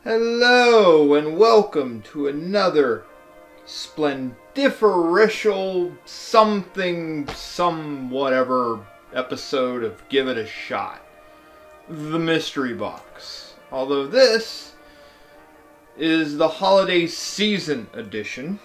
Hello and welcome to another splendiferential some whatever episode of Give It a Shot. The Mystery Box. Although this is the holiday season edition.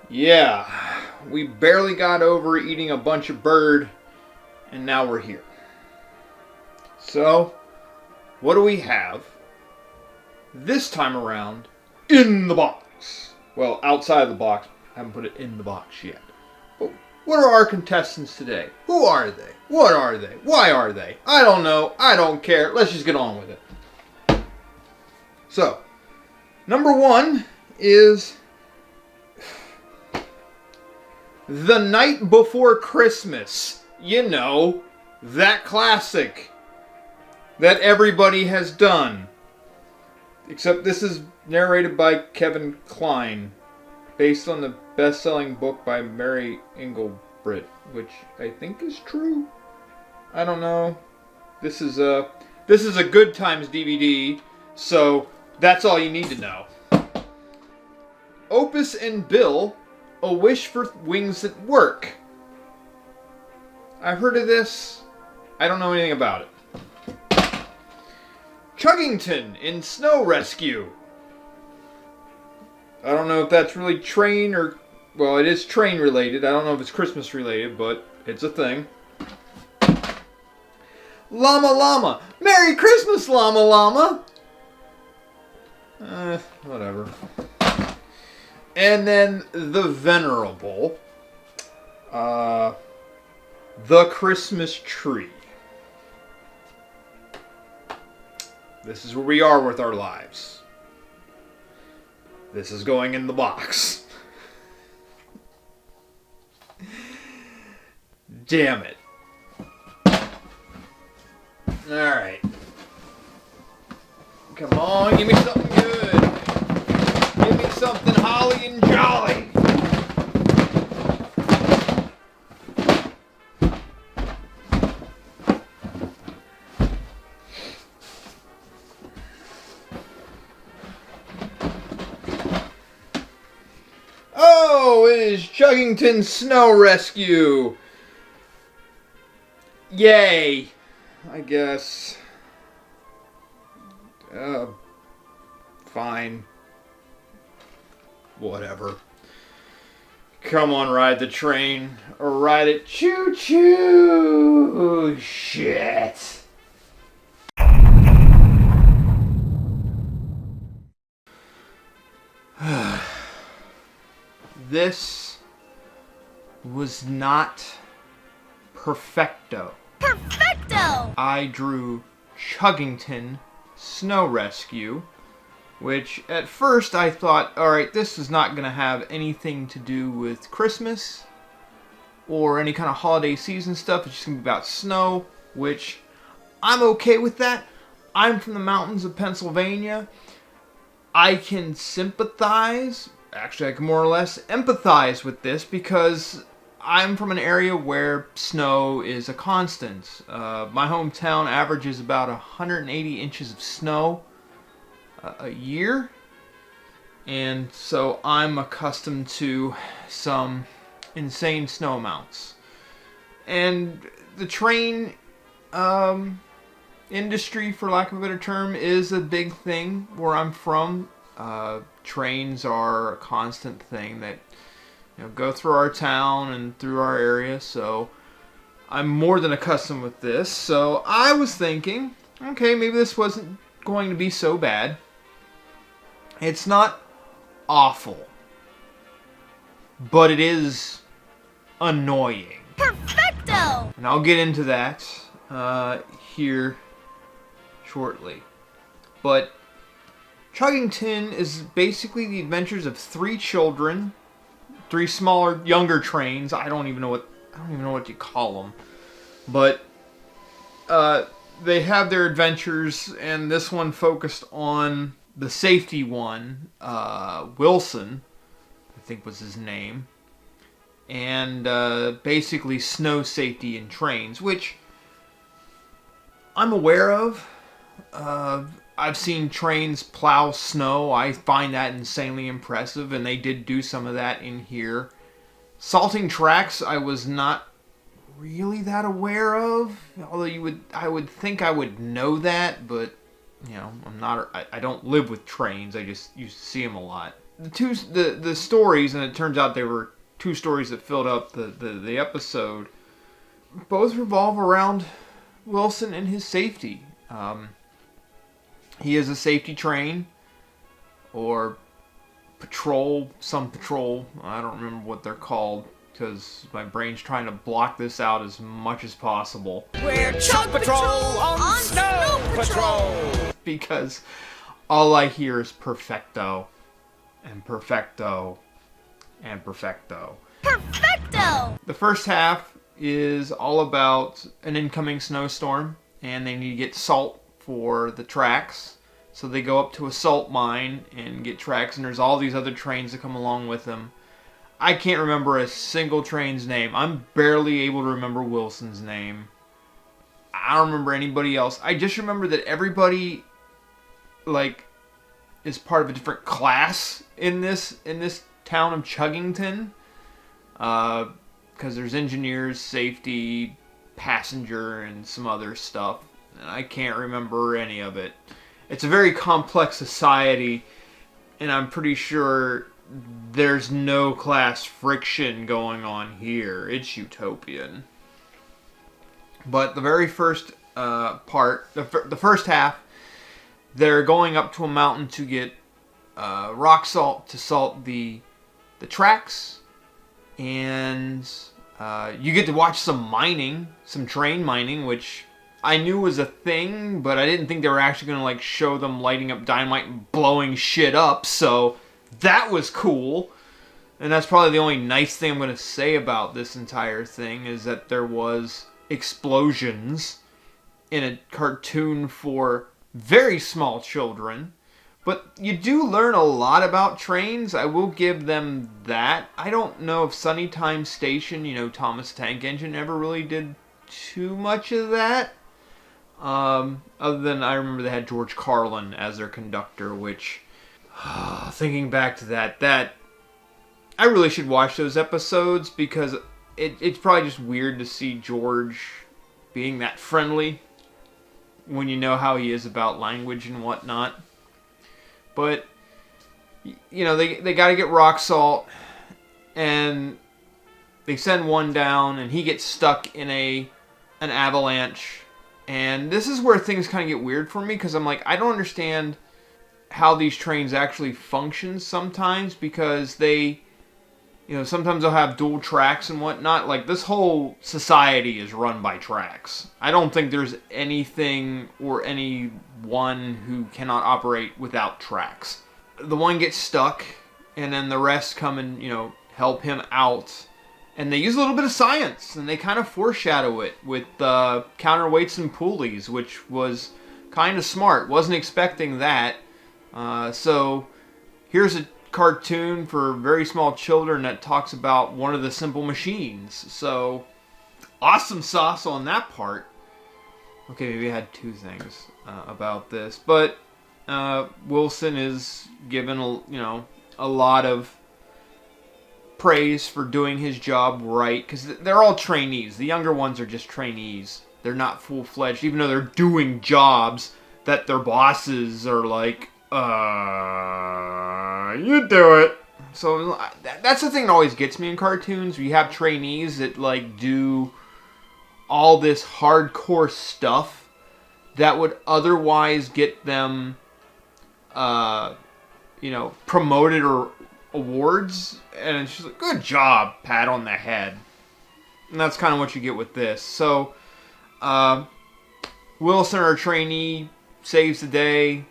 Yeah, we barely got over eating a bunch of bird and now we're here. So, what do we have this time around in the box? Well, outside of the box. I haven't put it in the box yet. But what are our contestants today? Who are they? What are they? Why are they? I don't know. I don't care. Let's just get on with it. So, number one is The Night Before Christmas. You know, that classic that everybody has done. Except this is narrated by Kevin Kline, based on the best-selling book by Mary Engelbreit, which I think is true. I don't know. This is a Good Times DVD, so that's all you need to know. Opus and Bill, A Wish for Wings That Work. I've heard of this. I don't know anything about it. Chuggington in Snow Rescue. I don't know if that's really train or... Well, it is train related. I don't know if it's Christmas related, but it's a thing. Llama Llama. Merry Christmas, Llama Llama. Whatever. And then The Venerable. The Christmas Tree. This is where we are with our lives. This is going in the box. Damn it. Alright. Come on, give me something good. Give me something holly and jolly. Oh, it is Chuggington Snow Rescue. Yay, I guess. Fine. Whatever. Come on, ride the train. Or ride it choo-choo. Shit. This was not perfecto. Perfecto! I drew Chuggington Snow Rescue, which at first I thought, alright, this is not going to have anything to do with Christmas or any kind of holiday season stuff. It's just going to be about snow, which I'm okay with that. I'm from the mountains of Pennsylvania. I can sympathize. Actually, I can more or less empathize with this because I'm from an area where snow is a constant. My hometown averages about 180 inches of snow a year. And so I'm accustomed to some insane snow amounts. And the train industry, for lack of a better term, is a big thing where I'm from. Trains are a constant thing that go through our town and through our area, so I'm more than accustomed with this. So I was thinking, okay, maybe this wasn't going to be so bad. It's not awful, but it is annoying. Perfecto! And I'll get into that here shortly. But Chuggington is basically the adventures of three children, three smaller, younger trains. I don't even know what you call them, but they have their adventures, and this one focused on the safety one, Wilson, I think was his name, and basically snow safety in trains, which I'm aware of. I've seen trains plow snow. I find that insanely impressive, and they did do some of that in here. Salting tracks, I was not really that aware of. Although I would think I would know that, but I'm not. I don't live with trains. I just used to see them a lot. The stories, and it turns out there were two stories that filled up the episode. Both revolve around Wilson and his safety. He is a safety train, or patrol, I don't remember what they're called, because my brain's trying to block this out as much as possible. We're Chug Patrol on Snow Patrol! Because all I hear is perfecto, and perfecto, and perfecto. Perfecto! The first half is all about an incoming snowstorm, and they need to get salt for the tracks. So they go up to a salt mine and get tracks, and there's all these other trains that come along with them. I can't remember a single train's name. I'm barely able to remember Wilson's name. I don't remember anybody else. I just remember that everybody, is part of a different class in this town of Chuggington. Because there's engineers, safety, passenger, and some other stuff. And I can't remember any of it. It's a very complex society, and I'm pretty sure there's no class friction going on here. It's utopian. But the very first part, the first half, they're going up to a mountain to get rock salt to salt the tracks, and you get to watch some train mining, which I knew was a thing, but I didn't think they were actually going to show them lighting up dynamite and blowing shit up, so that was cool. And that's probably the only nice thing I'm going to say about this entire thing, is that there was explosions in a cartoon for very small children. But you do learn a lot about trains. I will give them that. I don't know if Sunnytime Station, Thomas Tank Engine, ever really did too much of that. Other than I remember they had George Carlin as their conductor, which, thinking back to that I really should watch those episodes, because it's probably just weird to see George being that friendly when you know how he is about language and whatnot. But, they got to get rock salt, and they send one down, and he gets stuck in an avalanche. And this is where things kind of get weird for me, because I'm like, I don't understand how these trains actually function sometimes, because they, sometimes they'll have dual tracks and whatnot. Like, this whole society is run by tracks. I don't think there's anything or anyone who cannot operate without tracks. The one gets stuck, and then the rest come and, help him out. And they use a little bit of science, and they kind of foreshadow it with counterweights and pulleys, which was kind of smart. Wasn't expecting that. So here's a cartoon for very small children that talks about one of the simple machines. So awesome sauce on that part. Okay, maybe I had two things about this, but Wilson is given a lot of praise for doing his job right, because they're all trainees. The younger ones are just trainees. They're not full-fledged, even though they're doing jobs that their bosses are like, you do it. So that's the thing that always gets me in cartoons. You have trainees that do all this hardcore stuff that would otherwise get them, promoted or awards, and it's just like, good job, pat on the head. And that's kind of what you get with this. So Wilson, our trainee, saves the day,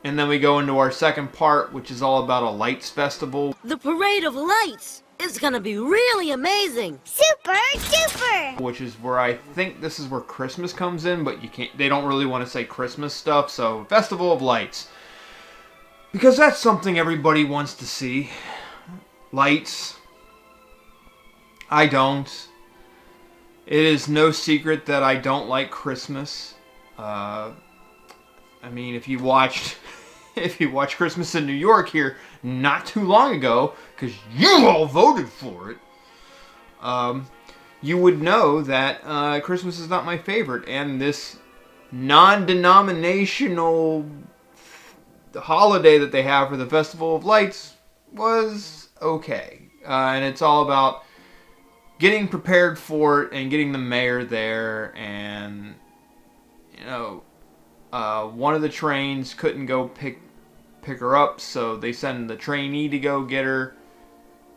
and then we go into our second part, which is all about a lights festival. The parade of lights is gonna be really amazing. Super duper! Which is where I think this is where Christmas comes in, but they don't really want to say Christmas stuff, so Festival of Lights. Because that's something everybody wants to see. Lights. I don't. It is no secret that I don't like Christmas. I mean, if you watched Christmas in New York here not too long ago, because you all voted for it, you would know that Christmas is not my favorite, and this non-denominational holiday that they have for the Festival of Lights was okay. And it's all about getting prepared for it and getting the mayor there, and one of the trains couldn't go pick her up, so they send the trainee to go get her,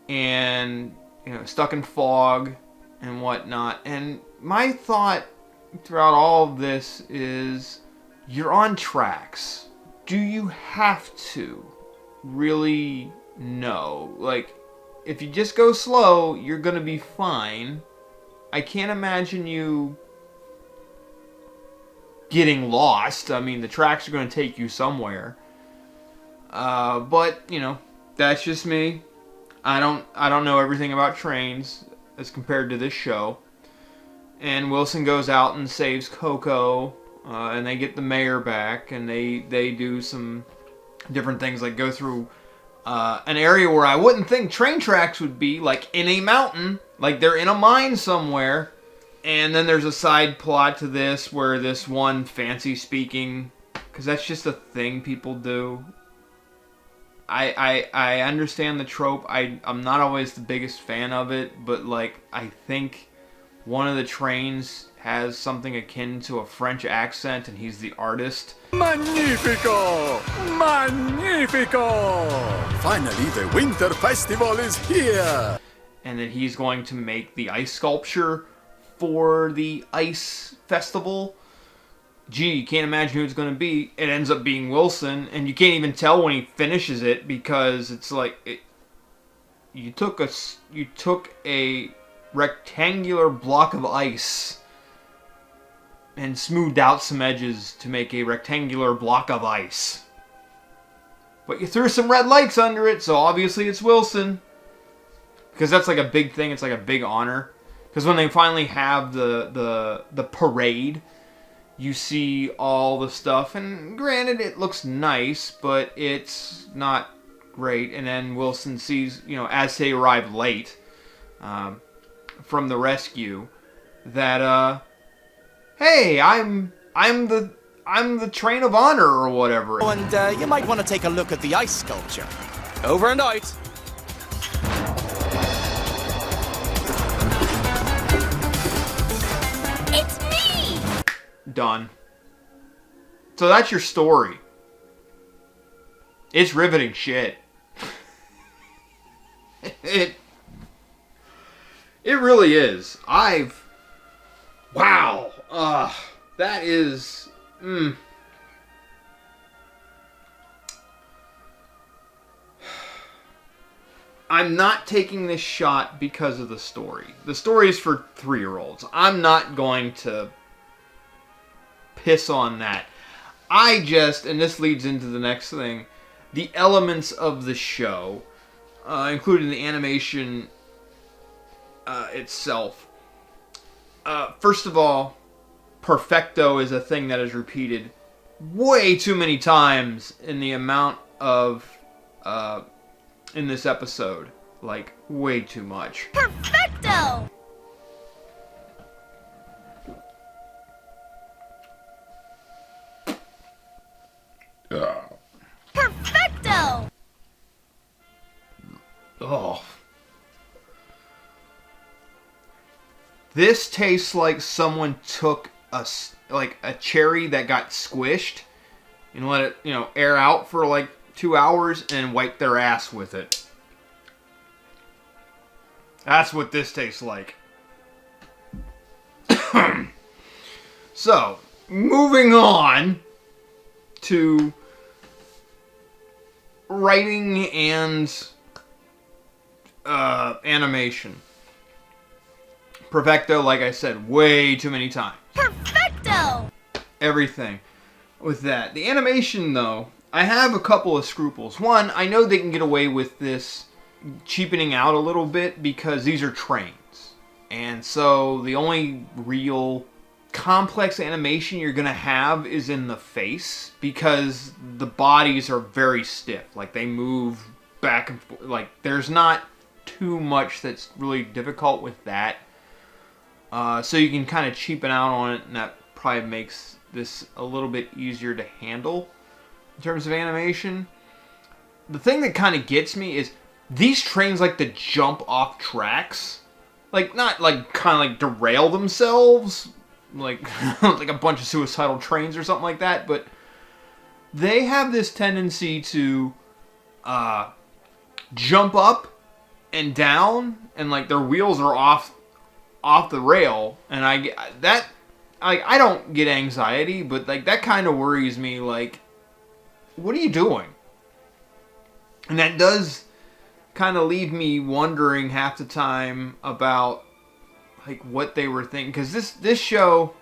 and stuck in fog and whatnot. And my thought throughout all of this is, you're on tracks. Do you have to really know? Like, if you just go slow, you're gonna be fine. I can't imagine you getting lost. I mean, the tracks are gonna take you somewhere. But that's just me. I don't know everything about trains as compared to this show. And Wilson goes out and saves Coco, and they get the mayor back, and they do some different things, like go through an area where I wouldn't think train tracks would be, like in a mountain, like they're in a mine somewhere. And then there's a side plot to this where this one fancy speaking, because that's just a thing people do. I understand the trope. I'm not always the biggest fan of it, but like I think one of the trains has something akin to a French accent, and he's the artist. Magnifico! Magnifico! Finally, the winter festival is here! And then he's going to make the ice sculpture for the ice festival. Gee, you can't imagine who it's going to be. It ends up being Wilson, and you can't even tell when he finishes it, because it's like you took a rectangular block of ice and smoothed out some edges to make a rectangular block of ice. But you threw some red lights under it, so obviously it's Wilson. Because that's like a big thing, it's like a big honor. Because when they finally have the parade, you see all the stuff, and granted it looks nice, but it's not great. And then Wilson sees, as they arrive late from the rescue, that hey, I'm the train of honor or whatever. Oh, and you might want to take a look at the ice sculpture. Over and out. It's me! Done. So that's your story. It's riveting shit. It really is. Wow. That is... I'm not taking this shot because of the story. The story is for 3-year-olds. I'm not going to piss on that. And this leads into the next thing, the elements of the show, including the animation itself. First of all, perfecto is a thing that is repeated way too many times in the amount of in this episode. Like, way too much. Perfecto! Perfecto! Oh. This tastes like someone took a cherry that got squished and let it, air out for like 2 hours and wipe their ass with it. That's what this tastes like. So, moving on to writing and animation. Perfecto, like I said, way too many times. Perfecto! Everything with that. The animation, though, I have a couple of scruples. One, I know they can get away with this cheapening out a little bit because these are trains. And so the only real complex animation you're gonna have is in the face, because the bodies are very stiff. Like, they move back and forth. Like, there's not too much that's really difficult with that. So you can kind of cheapen out on it, and that probably makes this a little bit easier to handle in terms of animation. The thing that kind of gets me is these trains like to jump off tracks. Like, not like kind of like derail themselves, like like a bunch of suicidal trains or something like that, but they have this tendency to jump up and down, and like their wheels are off the rail, and I don't get anxiety, but like that kind of worries me. Like, what are you doing? And that does kind of leave me wondering half the time about like what they were thinking, because this show,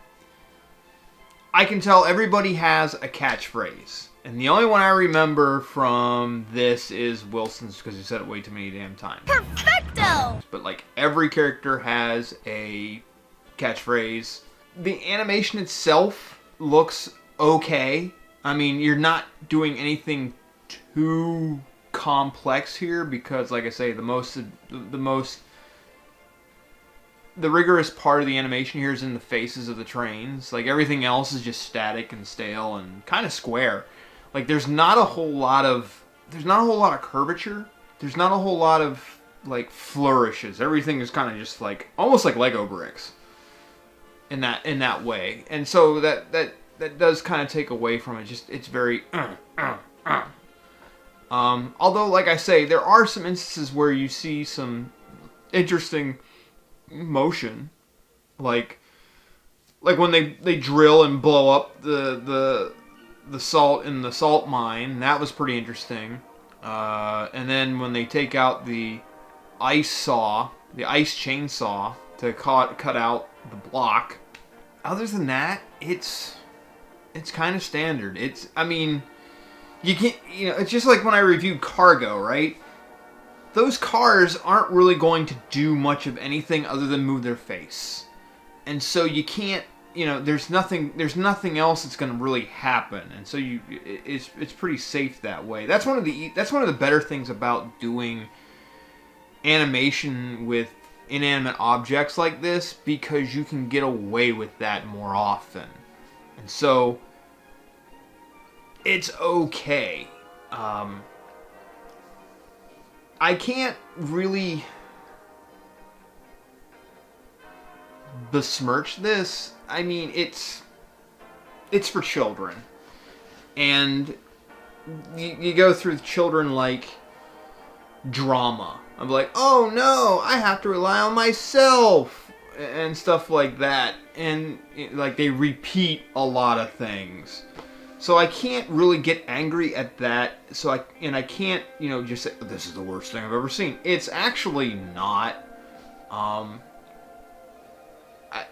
I can tell everybody has a catchphrase, and the only one I remember from this is Wilson's, because he said it way too many damn times. Perfecto! But like every character has a catchphrase. The animation itself looks okay. I mean, you're not doing anything too complex here, because like I say, the rigorous part of the animation here is in the faces of the trains. Like, everything else is just static and stale and kind of square. Like, there's not a whole lot of curvature. There's not a whole lot of like flourishes. Everything is kind of just like almost like Lego bricks in that way. And so that does kind of take away from it. Just, it's very although, like I say, there are some instances where you see some interesting motion, like when they drill and blow up the salt in the salt mine. That was pretty interesting. And then when they take out the ice chainsaw to cut out the block. Other than that, it's kind of standard. I mean, you can't, it's just like when I reviewed Cargo, right? Those cars aren't really going to do much of anything other than move their face. And so you can't, there's nothing else that's going to really happen. And so it's pretty safe that way. That's one of the better things about doing animation with inanimate objects like this, because you can get away with that more often. And so it's okay. I can't really besmirch this. I mean, it's for children. And you go through children like drama. I'm like, oh no, I have to rely on myself and stuff like that. And like they repeat a lot of things. So I can't really get angry at that. So I can't, just say, this is the worst thing I've ever seen. It's actually not.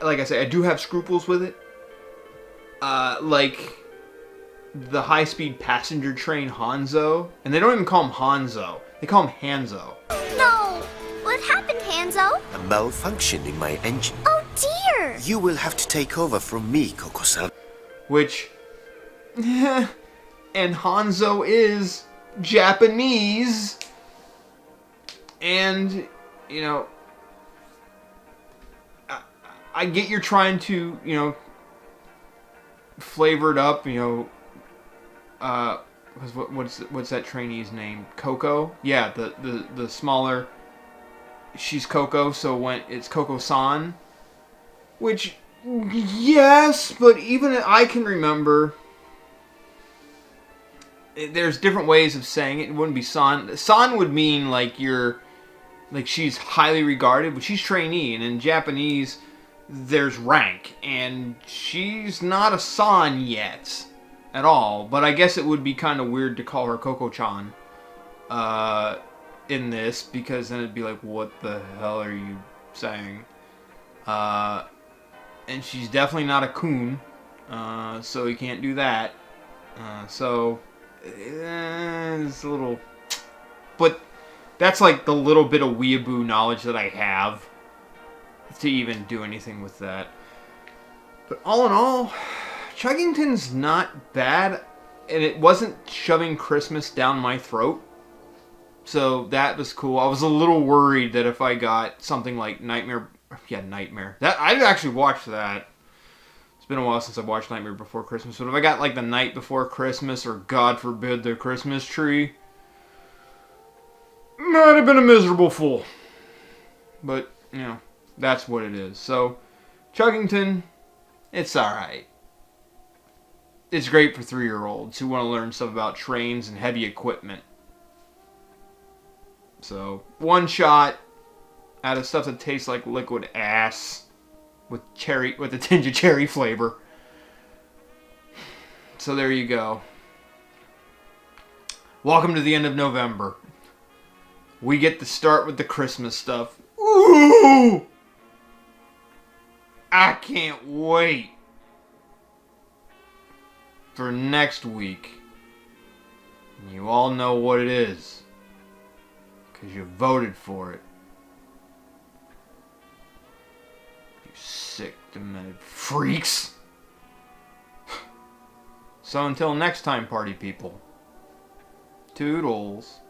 Like I say, I do have scruples with it. Like the high-speed passenger train Hanzo. And they don't even call him Hanzo. They call him Hanzo. No! What happened, Hanzo? A malfunction in my engine. Oh dear! You will have to take over from me, Koko-san. Which... and Hanzo is Japanese. And, I get you're trying to, flavor it up, what's that trainee's name? Coco? Yeah, the smaller, she's Coco, so when it's Coco-san, which, yes, but even I can remember, there's different ways of saying it. It wouldn't be san. San would mean like she's highly regarded, but she's trainee, and in Japanese, there's rank, and she's not a san yet at all, but I guess it would be kind of weird to call her Coco-chan in this, because then it'd be like, what the hell are you saying? And she's definitely not a kun, so you can't do that. So it's a little, but that's like the little bit of weeaboo knowledge that I have to even do anything with that. But all in all, Chuggington's not bad, and it wasn't shoving Christmas down my throat. So that was cool. I was a little worried that if I got something like Nightmare. That I'd actually watched that. It's been a while since I watched Nightmare Before Christmas. But if I got like The Night Before Christmas or God forbid The Christmas Tree, might have been a miserable fool. But, you know, that's what it is. So, Chuggington, it's alright. It's great for 3-year-olds who want to learn stuff about trains and heavy equipment. So, one shot out of stuff that tastes like liquid ass with a tinge of cherry flavor. So there you go. Welcome to the end of November. We get to start with the Christmas stuff. Ooh! I can't wait for next week. You all know what it is, because you voted for it. You sick, demented freaks. So until next time, party people. Toodles.